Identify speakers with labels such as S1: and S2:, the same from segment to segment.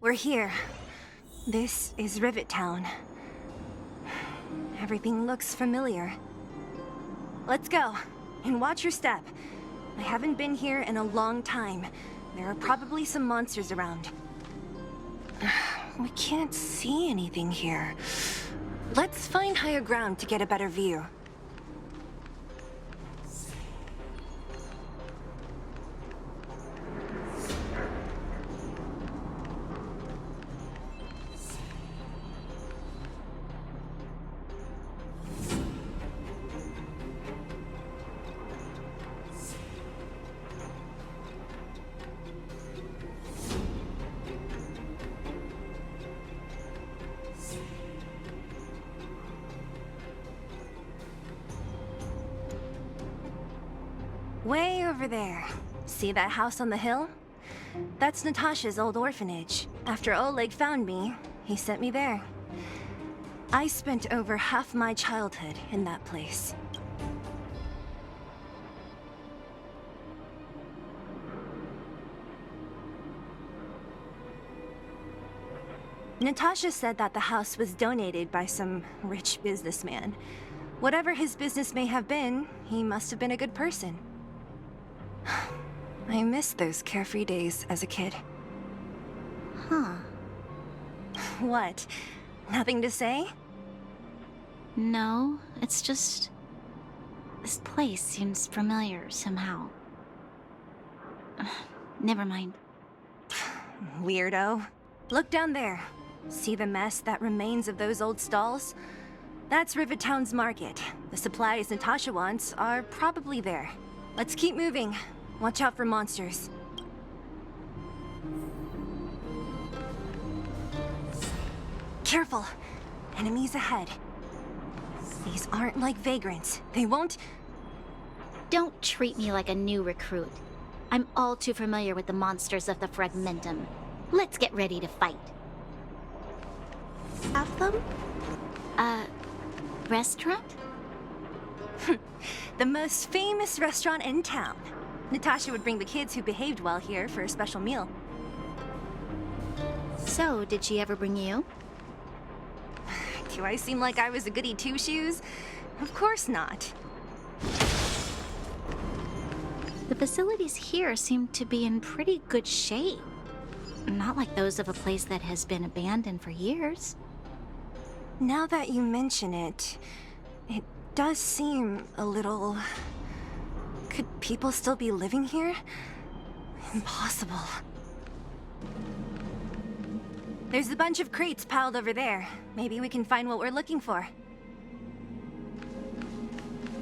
S1: We're here. This is Rivet Town. Everything looks familiar. Let's go, and watch your step. I haven't been here in a long time. There are probably some monsters around. We can't see anything here. Let's find higher ground to get a better view. Way over there. See that house on the hill? That's Natasha's old orphanage. After Oleg found me, he sent me there. I spent over half my childhood in that place. Natasha said that the house was donated by some rich businessman. Whatever his business may have been, he must have been a good person. I miss those carefree days as a kid.
S2: Huh.
S1: What? Nothing to say?
S2: No, it's just... this place seems familiar somehow. Never mind.
S1: Weirdo. Look down there. See the mess that remains of those old stalls? That's Rivet Town's market. The supplies Natasha wants are probably there. Let's keep moving. Watch out for monsters. Careful! Enemies ahead. These aren't like vagrants. They won't...
S2: Don't treat me like a new recruit. I'm all too familiar with the monsters of the Fragmentum. Let's get ready to fight.
S1: Have them?
S2: Restaurant?
S1: The most famous restaurant in town. Natasha would bring the kids who behaved well here for a special meal.
S2: So, did she ever bring you?
S1: Do I seem like I was a goody two-shoes? Of course not.
S2: The facilities here seem to be in pretty good shape. Not like those of a place that has been abandoned for years.
S1: Now that you mention it, it does seem a little... Could people still be living here? Impossible. There's a bunch of crates piled over there. Maybe we can find what we're looking for.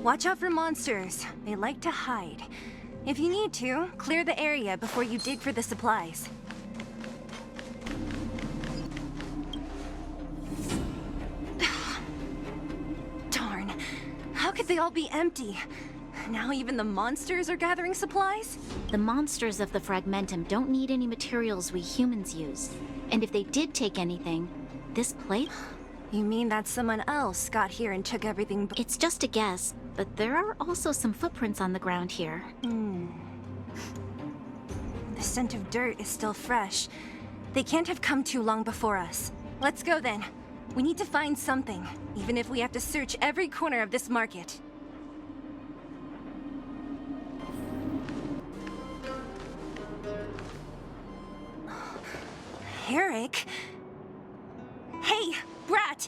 S1: Watch out for monsters. They like to hide. If you need to, clear the area before you dig for the supplies. Darn. How could they all be empty? Now even the monsters are gathering supplies?
S2: The monsters of the Fragmentum don't need any materials we humans use. And if they did take anything, this place...
S1: You mean that someone else got here and took everything
S2: It's just a guess, but there are also some footprints on the ground here.
S1: The scent of dirt is still fresh. They can't have come too long before us. Let's go then. We need to find something, even if we have to search every corner of this market. Eric? Hey, Brat!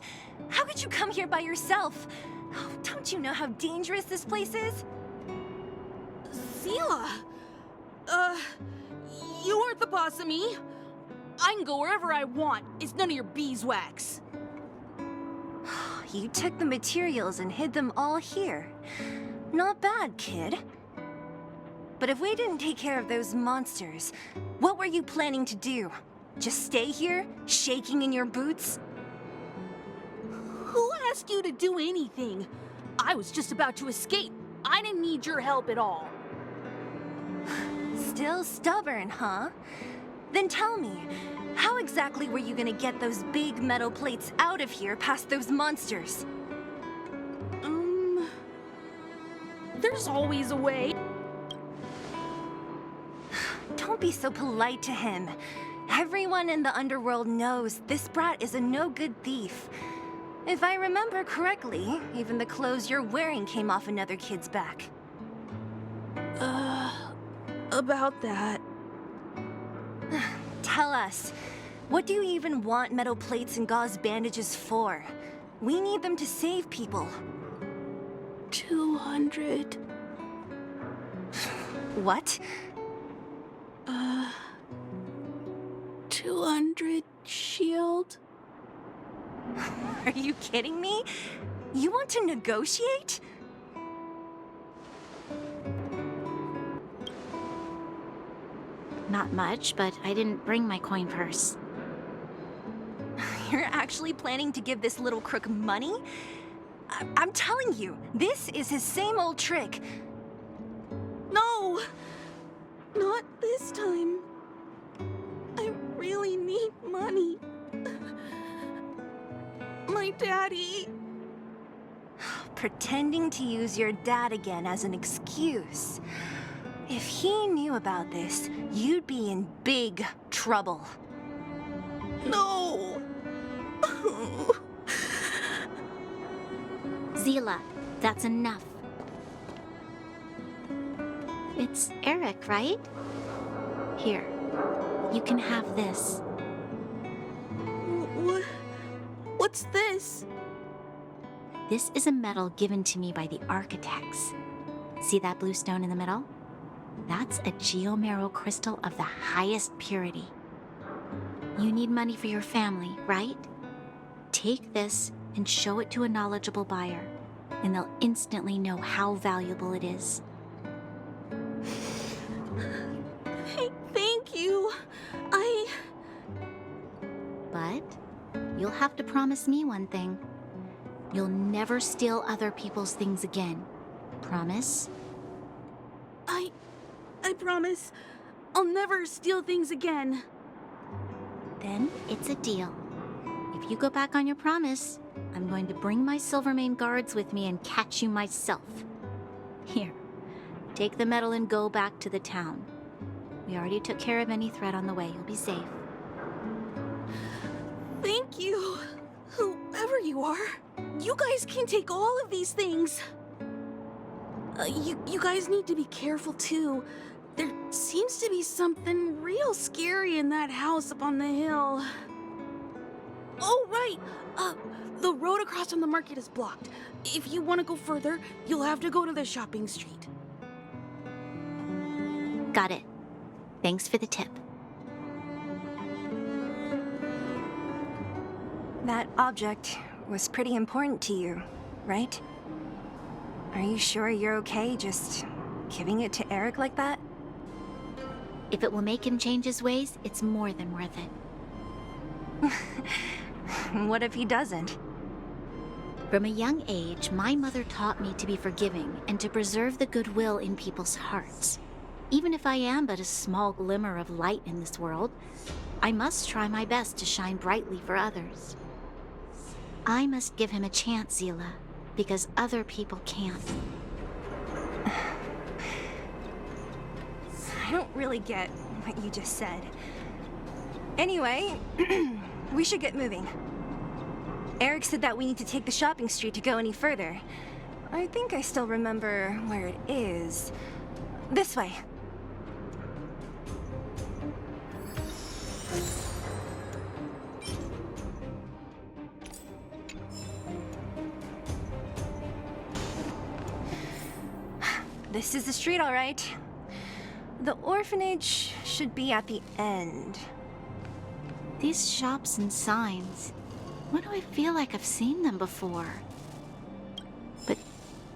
S1: How could you come here by yourself? Oh, don't you know how dangerous this place is?
S3: Zila! You aren't the boss of me. I can go wherever I want. It's none of your beeswax.
S1: You took the materials and hid them all here. Not bad, kid. But if we didn't take care of those monsters, what were you planning to do? Just stay here, shaking in your boots?
S3: Who asked you to do anything? I was just about to escape. I didn't need your help at all.
S1: Still stubborn, huh? Then tell me, how exactly were you gonna get those big metal plates out of here past those monsters?
S3: There's always a way.
S1: Don't be so polite to him. Everyone in the underworld knows this brat is a no-good thief. If I remember correctly, even the clothes you're wearing came off another kid's back.
S3: About that.
S1: Tell us, what do you even want metal plates and gauze bandages for? We need them to save people.
S3: 200.
S1: What?
S3: 200 shield?
S1: Are you kidding me? You want to negotiate?
S2: Not much, but I didn't bring my coin purse.
S1: You're actually planning to give this little crook money? I'm telling you, this is his same old trick.
S3: No! Not this time. I really need money. My daddy.
S1: Pretending to use your dad again as an excuse. If he knew about this, you'd be in big trouble.
S3: No!
S2: Zila, that's enough. It's Eric, right? Here, you can have this.
S3: What's this?
S2: This is a medal given to me by the architects. See that blue stone in the middle? That's a geomerald crystal of the highest purity. You need money for your family, right? Take this and show it to a knowledgeable buyer, and they'll instantly know how valuable it is.
S3: Thank you.
S2: But you'll have to promise me one thing. You'll never steal other people's things again. Promise?
S3: I promise. I'll never steal things again.
S2: Then it's a deal. If you go back on your promise, I'm going to bring my Silvermane guards with me and catch you myself. Here, take the medal and go back to the town. We already took care of any threat on the way. You'll be safe.
S3: Thank you. Whoever you are, you guys can take all of these things. You guys need to be careful too. There seems to be something real scary in that house up on the hill. Oh, right. The road across from the market is blocked. If you want to go further, you'll have to go to the shopping street.
S2: Got it. Thanks for the tip.
S1: That object was pretty important to you, right? Are you sure you're okay just giving it to Eric like that?
S2: If it will make him change his ways, it's more than worth it.
S1: What if he doesn't?
S2: From a young age, my mother taught me to be forgiving and to preserve the goodwill in people's hearts. Even if I am but a small glimmer of light in this world, I must try my best to shine brightly for others. I must give him a chance, Zila, because other people can't.
S1: I don't really get what you just said. Anyway, we should get moving. Eric said that we need to take the shopping street to go any further. I think I still remember where it is. This way. This is the street, all right. The orphanage should be at the end.
S2: These shops and signs, why do I feel like I've seen them before? But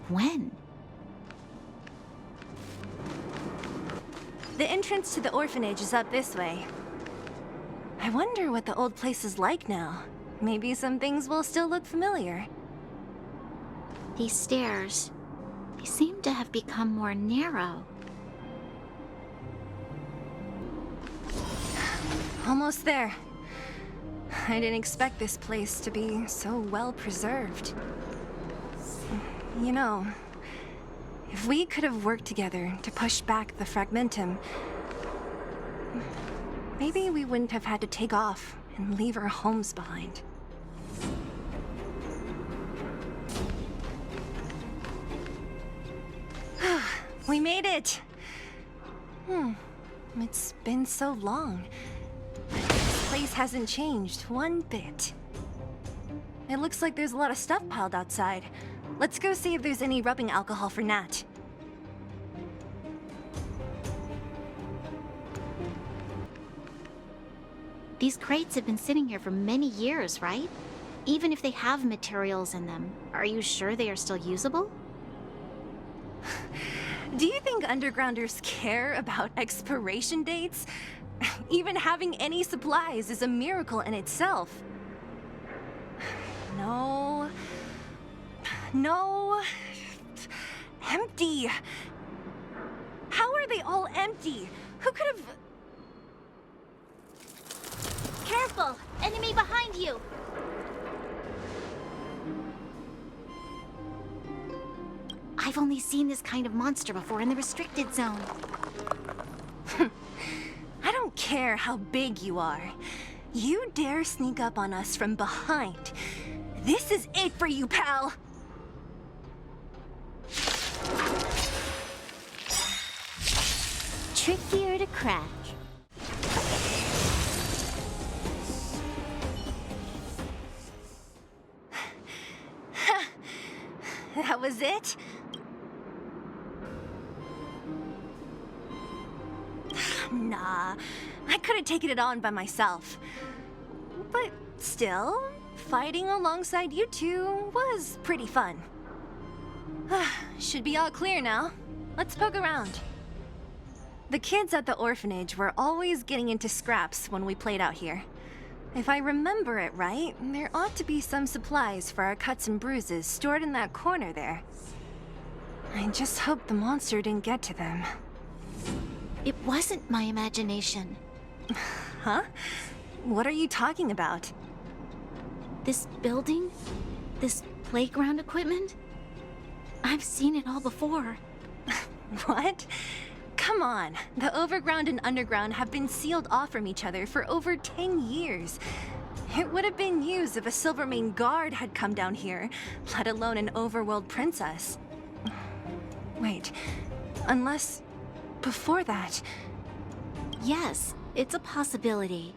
S2: when?
S1: The entrance to the orphanage is up this way. I wonder what the old place is like now. Maybe some things will still look familiar.
S2: These stairs, they seem to have become more narrow.
S1: Almost there. I didn't expect this place to be so well preserved. You know, if we could have worked together to push back the Fragmentum, maybe we wouldn't have had to take off and leave our homes behind. We made it! It's been so long. This place hasn't changed one bit. It looks like there's a lot of stuff piled outside. Let's go see if there's any rubbing alcohol for Nat.
S2: These crates have been sitting here for many years, right? Even if they have materials in them, are you sure they are still usable?
S1: Do you think undergrounders care about expiration dates? Even having any supplies is a miracle in itself. No. No. Empty. How are they all empty? Who could have...
S2: Careful! Enemy behind you! I've only seen this kind of monster before in the restricted zone.
S1: I don't care how big you are. You dare sneak up on us from behind. This is it for you, pal!
S2: Trickier to crack.
S1: That was it? Nah, I could have taken it on by myself. But still, fighting alongside you two was pretty fun. Should be all clear now. Let's poke around. The kids at the orphanage were always getting into scraps when we played out here. If I remember it right, there ought to be some supplies for our cuts and bruises stored in that corner there. I just hope the monster didn't get to them.
S2: It wasn't my imagination.
S1: Huh? What are you talking about?
S2: This building? This playground equipment? I've seen it all before.
S1: What? Come on, the overground and underground have been sealed off from each other for over 10 years. It would have been used if a Silvermane guard had come down here, let alone an overworld princess. Wait, unless before that...
S2: Yes, it's a possibility.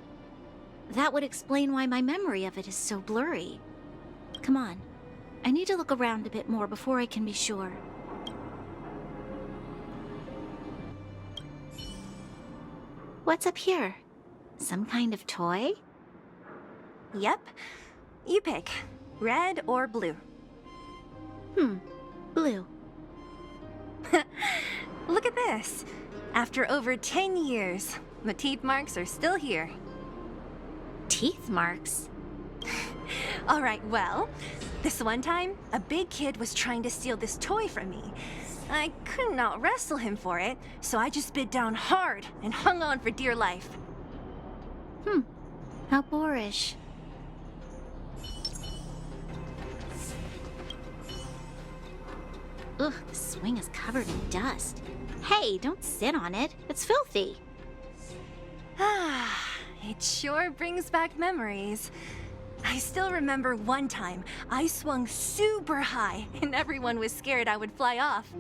S2: That would explain why my memory of it is so blurry. Come on, I need to look around a bit more before I can be sure. What's up here? Some kind of toy?
S1: Yep. You pick. Red or blue.
S2: Blue.
S1: Look at this. After over 10 years, the teeth marks are still here.
S2: Teeth marks?
S1: All right, well, this one time, a big kid was trying to steal this toy from me. I couldn't out-wrestle him for it, so I just bit down hard and hung on for dear life.
S2: How boorish. Ugh, the swing is covered in dust. Hey, don't sit on it. It's filthy.
S1: Ah, it sure brings back memories. I still remember one time I swung super high and everyone was scared I would fly off.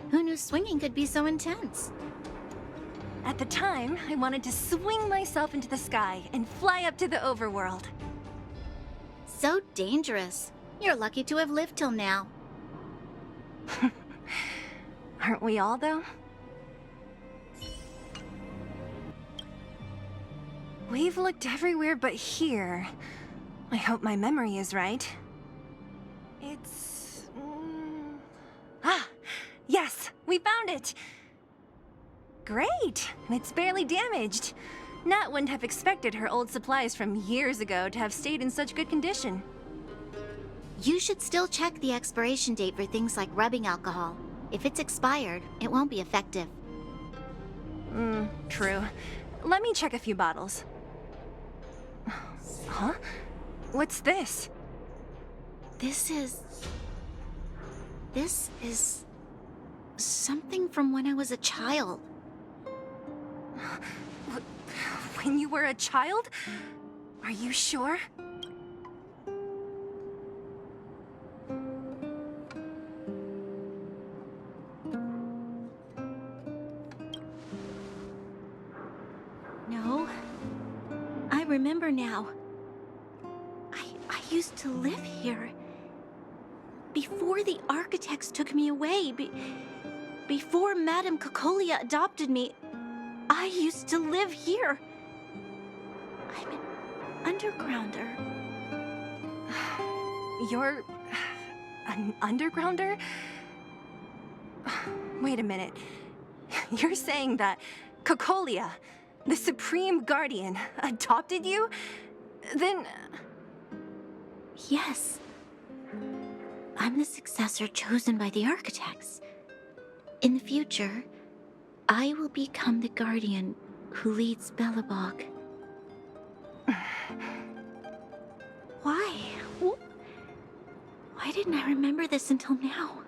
S2: Who knew swinging could be so intense?
S1: At the time, I wanted to swing myself into the sky and fly up to the overworld.
S2: So dangerous. You're lucky to have lived till now.
S1: Aren't we all, though? We've looked everywhere but here. I hope my memory is right. It's... Ah! Yes! We found it! Great! It's barely damaged. Nat wouldn't have expected her old supplies from years ago to have stayed in such good condition.
S2: You should still check the expiration date for things like rubbing alcohol. If it's expired, it won't be effective.
S1: True. Let me check a few bottles. Huh? What's this?
S2: This is something from when I was a child.
S1: When you were a child? Are you sure?
S2: No. I remember now. I used to live here. Before the architects took me away, before Madame Cocolia adopted me, I used to live here. I'm an undergrounder.
S1: You're an undergrounder? Wait a minute. You're saying that Cocolia, the Supreme Guardian, adopted you? Then...
S2: Yes. I'm the successor chosen by the architects. In the future, I will become the guardian who leads Belobog. Why? Why didn't I remember this until now?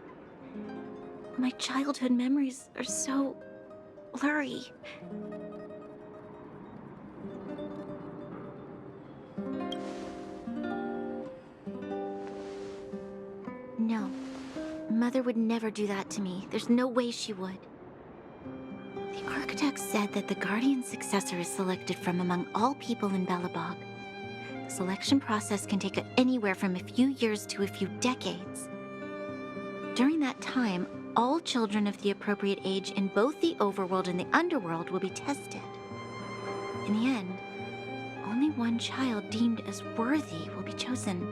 S2: My childhood memories are so blurry. No. Mother would never do that to me. There's no way she would. The architect said that the guardian successor is selected from among all people in Belobog. The selection process can take anywhere from a few years to a few decades. During that time, all children of the appropriate age in both the overworld and the underworld will be tested. In the end, only one child deemed as worthy will be chosen.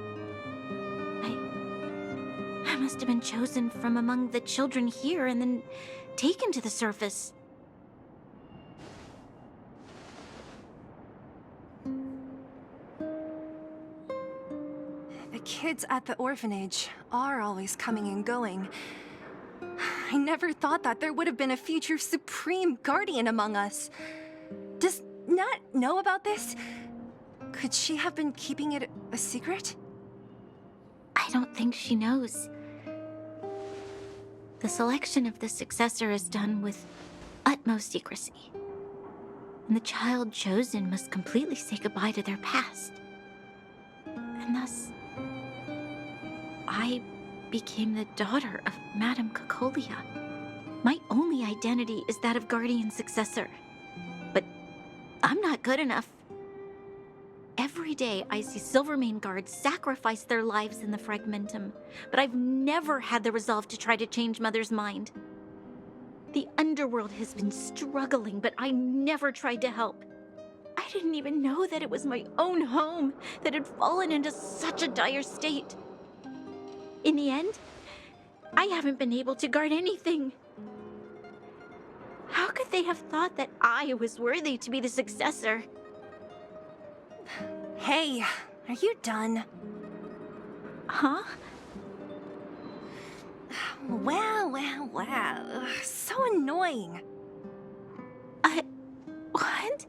S2: I must have been chosen from among the children here and then taken to the surface.
S1: The kids at the orphanage are always coming and going. I never thought that there would have been a future Supreme Guardian among us. Does Nat know about this? Could she have been keeping it a secret?
S2: I don't think she knows. The selection of the successor is done with utmost secrecy. And the child chosen must completely say goodbye to their past. And thus, I became the daughter of Madame Cocolia. My only identity is that of guardian successor. But I'm not good enough. Every day I see Silvermane guards sacrifice their lives in the Fragmentum, but I've never had the resolve to try to change Mother's mind. The underworld has been struggling, but I never tried to help. I didn't even know that it was my own home that had fallen into such a dire state. In the end, I haven't been able to guard anything. How could they have thought that I was worthy to be the successor?
S1: Hey, are you done?
S2: Huh?
S1: Wow. So annoying.
S2: What?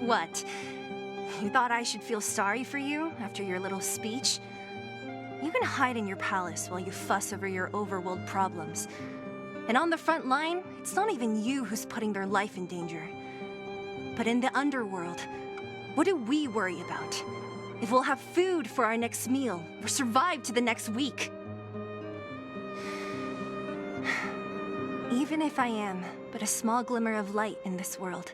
S1: What? You thought I should feel sorry for you after your little speech? You can hide in your palace while you fuss over your overworld problems. And on the front line, it's not even you who's putting their life in danger. But in the underworld, what do we worry about? If we'll have food for our next meal, or survive to the next week. Even if I am but a small glimmer of light in this world,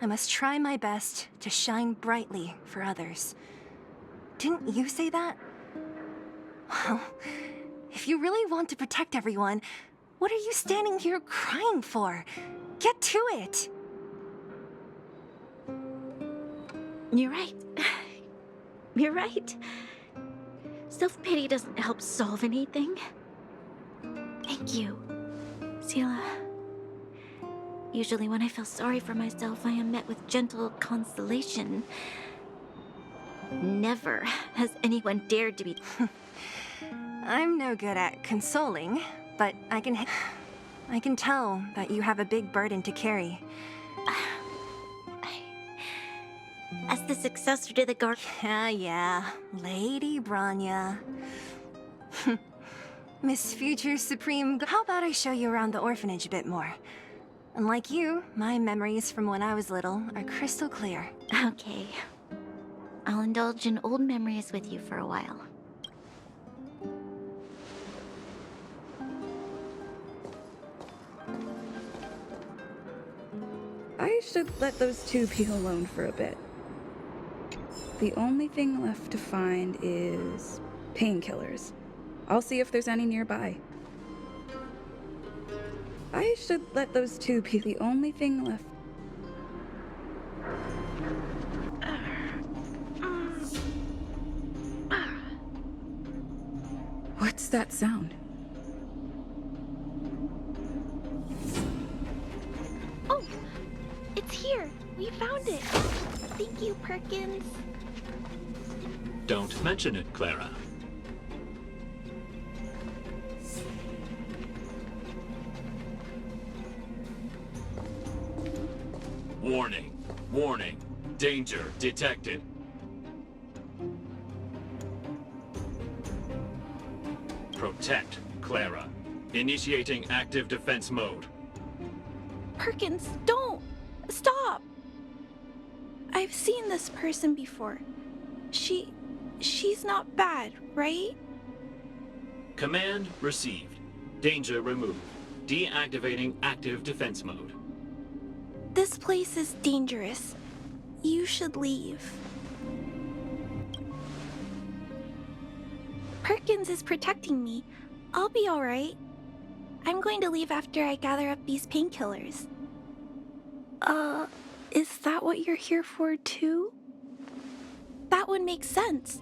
S1: I must try my best to shine brightly for others. Didn't you say that? Well, if you really want to protect everyone, what are you standing here crying for? Get to it!
S2: You're right. You're right. Self-pity doesn't help solve anything. Thank you, Sela. Usually when I feel sorry for myself, I am met with gentle consolation. Never has anyone dared to be...
S1: I'm no good at consoling, but I can tell that you have a big burden to carry.
S2: As the successor to the guard...
S1: Yeah, Lady Branya. Miss Future Supreme, how about I show you around the orphanage a bit more? Unlike you, my memories from when I was little are crystal clear.
S2: Okay. I'll indulge in old memories with you for a while.
S4: I should let those two be alone for a bit. The only thing left to find is painkillers. I'll see if there's any nearby. I should let those two be the only thing left. What's that sound?
S5: Oh, it's here. We found it. Thank you, Perkins.
S6: Don't mention it, Clara. Warning. Warning. Danger detected. Protect, Clara. Initiating active defense mode.
S5: Perkins, don't! Stop! I've seen this person before. She's not bad, right?
S6: Command received. Danger removed. Deactivating active defense mode.
S5: This place is dangerous. You should leave. Perkins is protecting me. I'll be alright. I'm going to leave after I gather up these painkillers. Is that what you're here for too? That would make sense.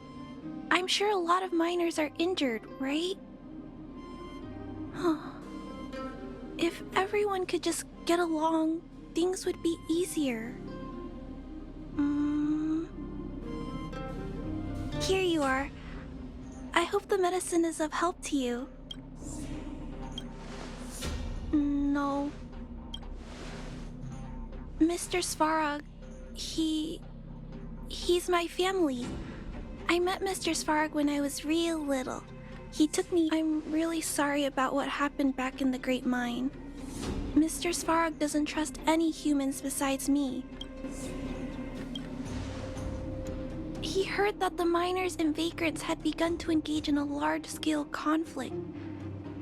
S5: I'm sure a lot of miners are injured, right? If everyone could just get along, things would be easier. Here you are. I hope the medicine is of help to you. No. Mr. Svarog, he's my family. I met Mr. Svarog when I was real little. He took me. I'm really sorry about what happened back in the Great Mine. Mr. Svarog doesn't trust any humans besides me. He heard that the miners and vagrants had begun to engage in a large-scale conflict.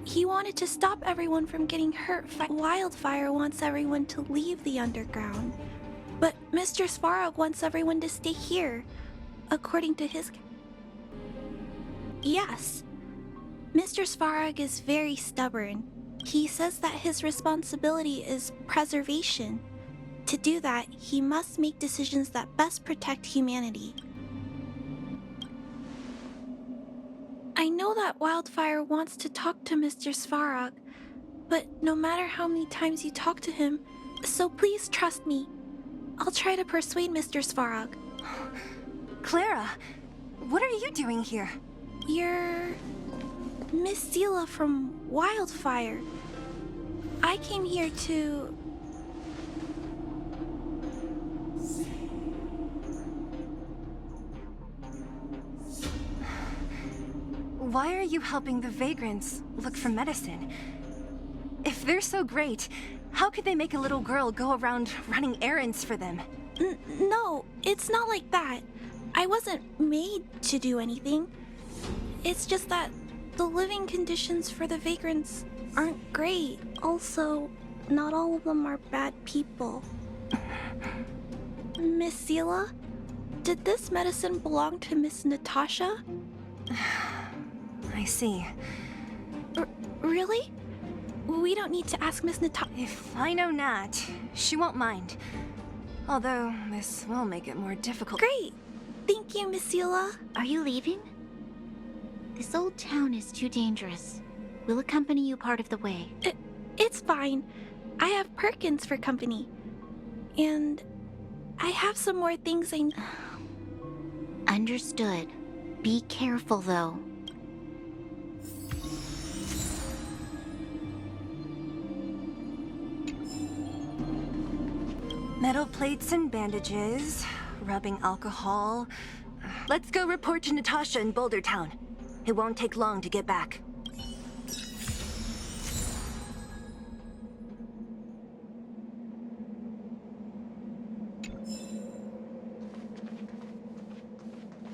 S5: He wanted to stop everyone from getting hurt. Wildfire wants everyone to leave the underground. But Mr. Svarog wants everyone to stay here, according to his... Yes. Mr. Svarog is very stubborn. He says that his responsibility is preservation. To do that, he must make decisions that best protect humanity. I know that Wildfire wants to talk to Mr. Svarog, but no matter how many times you talk to him, so please trust me. I'll try to persuade Mr. Svarog.
S1: Clara, what are you doing here?
S5: You're... Miss Sela from Wildfire. I came here to...
S1: Why are you helping the vagrants look for medicine? If they're so great, how could they make a little girl go around running errands for them?
S5: No, it's not like that. I wasn't made to do anything. It's just that the living conditions for the vagrants aren't great. Also, not all of them are bad people. Miss Sela, did this medicine belong to Miss Natasha?
S1: I see.
S5: Really? We don't need to ask Miss Natasha.
S1: If I know Nat, she won't mind. Although, this will make it more difficult.
S5: Great! Thank you, Miss Sela.
S2: Are you leaving? This old town is too dangerous. We'll accompany you part of the way.
S5: It's fine. I have Perkins for company. And I have some more things I...
S2: Understood. Be careful, though.
S1: Metal plates and bandages, rubbing alcohol. Let's go report to Natasha in Boulder Town. It won't take long to get back.